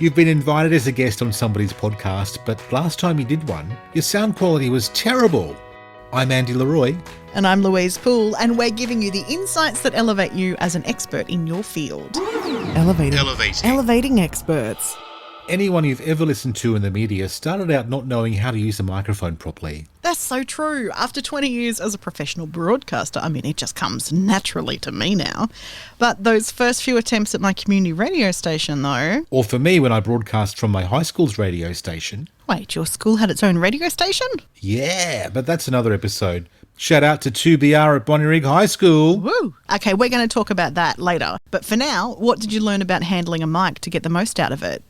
You've been invited as a guest on somebody's podcast, but last time you did one, your sound quality was terrible. I'm Andy Leroy. And I'm Louise Poole, and we're giving you the insights that elevate you as an expert in your field. Elevating experts. Anyone you've ever listened to in the media started out not knowing how to use a microphone properly. That's so true. After 20 years as a professional broadcaster, it just comes naturally to me now. But those first few attempts at my community radio station, though... Or for me when I broadcast from my high school's radio station. Wait, your school had its own radio station? Yeah, but that's another episode. Shout out to 2BR at Bonnyrigg High School. Woo! Okay, we're going to talk about that later. But for now, what did you learn about handling a mic to get the most out of it?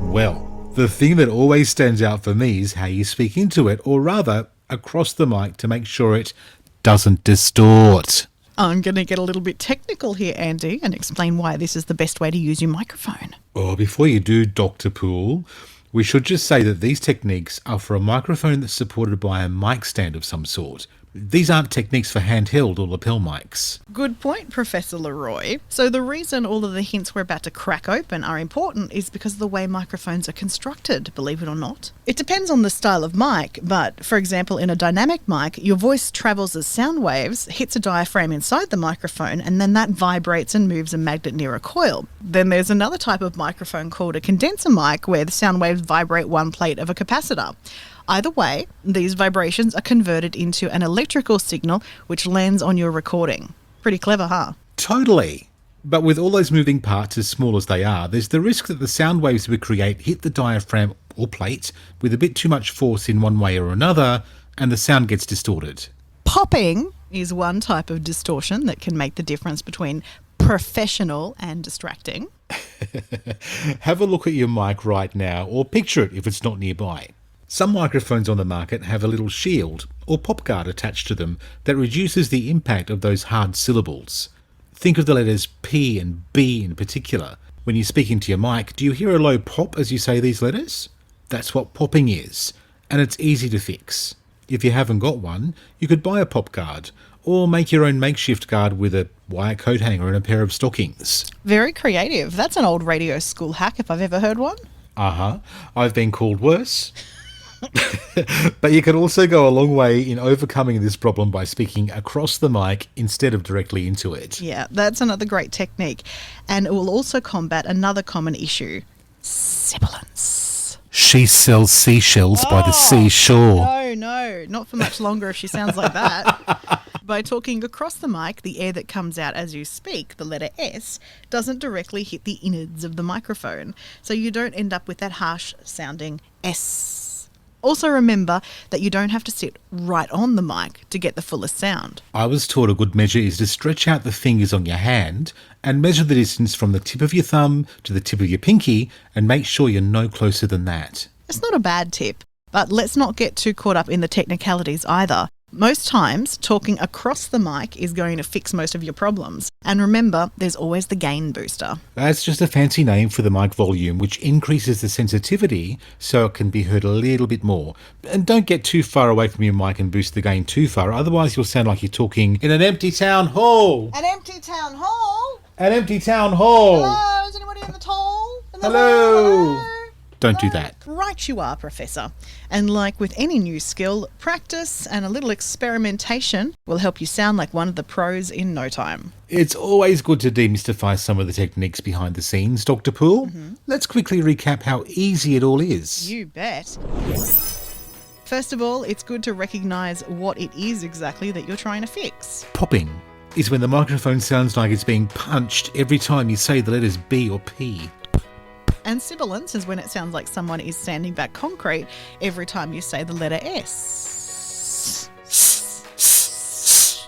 Well, the thing that always stands out for me is how you speak into it, or rather, across the mic to make sure it doesn't distort. I'm going to get a little bit technical here, Andy, and explain why this is the best way to use your microphone. Oh, before you do, Dr. Poole, we should just say that these techniques are for a microphone that's supported by a mic stand of some sort. These aren't techniques for handheld or lapel mics. Good point, Professor Leroy. So the reason all of the hints we're about to crack open are important is because of the way microphones are constructed, believe it or not. It depends on the style of mic, but for example, in a dynamic mic, your voice travels as sound waves, hits a diaphragm inside the microphone, and then that vibrates and moves a magnet near a coil. Then there's another type of microphone called a condenser mic, where the sound waves vibrate one plate of a capacitor. Either way, these vibrations are converted into an electrical signal which lands on your recording. Pretty clever, huh? Totally. But with all those moving parts as small as they are, there's the risk that the sound waves we create hit the diaphragm or plate with a bit too much force in one way or another, and the sound gets distorted. Popping is one type of distortion that can make the difference between professional and distracting. Have a look at your mic right now, or picture it if it's not nearby. Some microphones on the market have a little shield or pop guard attached to them that reduces the impact of those hard syllables. Think of the letters P and B in particular. When you speak into your mic, do you hear a low pop as you say these letters? That's what popping is, and it's easy to fix. If you haven't got one, you could buy a pop guard, or make your own makeshift guard with a wire coat hanger and a pair of stockings. Very creative. That's an old radio school hack if I've ever heard one. I've been called worse. But you can also go a long way in overcoming this problem by speaking across the mic instead of directly into it. Yeah, that's another great technique. And it will also combat another common issue, sibilance. She sells seashells by the seashore. No, not for much longer if she sounds like that. By talking across the mic, the air that comes out as you speak, the letter S, doesn't directly hit the innards of the microphone, so you don't end up with that harsh sounding S. Also remember that you don't have to sit right on the mic to get the fullest sound. I was taught a good measure is to stretch out the fingers on your hand and measure the distance from the tip of your thumb to the tip of your pinky and make sure you're no closer than that. It's not a bad tip, but let's not get too caught up in the technicalities either. Most times, talking across the mic is going to fix most of your problems. And remember, there's always the gain booster. That's just a fancy name for the mic volume, which increases the sensitivity so it can be heard a little bit more. And don't get too far away from your mic and boost the gain too far, otherwise you'll sound like you're talking in an empty town hall. An empty town hall? An empty town hall. Hello, is anybody in the hall? Hello. Don't do that. Right you are, Professor. And like with any new skill, practice and a little experimentation will help you sound like one of the pros in no time. It's always good to demystify some of the techniques behind the scenes, Dr. Poole. Let's quickly recap how easy it all is. You bet. First of all, it's good to recognise what it is exactly that you're trying to fix. Popping is when the microphone sounds like it's being punched every time you say the letters B or P. And sibilance is when it sounds like someone is sanding back concrete every time you say the letter S.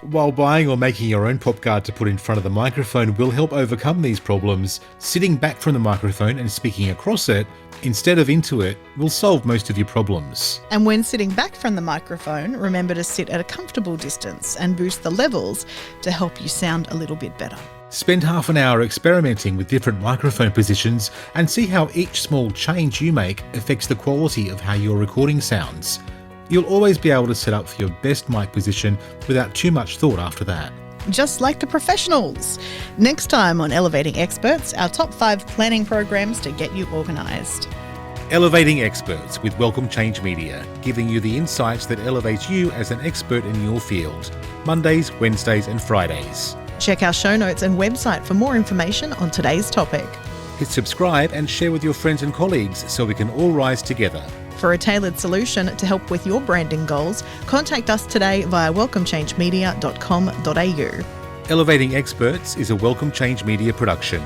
While buying or making your own pop guard to put in front of the microphone will help overcome these problems, sitting back from the microphone and speaking across it instead of into it will solve most of your problems. And when sitting back from the microphone, remember to sit at a comfortable distance and boost the levels to help you sound a little bit better. Spend half an hour experimenting with different microphone positions and see how each small change you make affects the quality of how your recording sounds. You'll always be able to set up for your best mic position without too much thought after that. just like the professionals. Next time on Elevating Experts, our top 5 planning programs to get you organised. Elevating Experts with Welcome Change Media, giving you the insights that elevate you as an expert in your field. Mondays, Wednesdays and Fridays. Check our show notes and website for more information on today's topic. Hit subscribe and share with your friends and colleagues so we can all rise together. For a tailored solution to help with your branding goals, contact us today via welcomechangemedia.com.au. Elevating Experts is a Welcome Change Media production.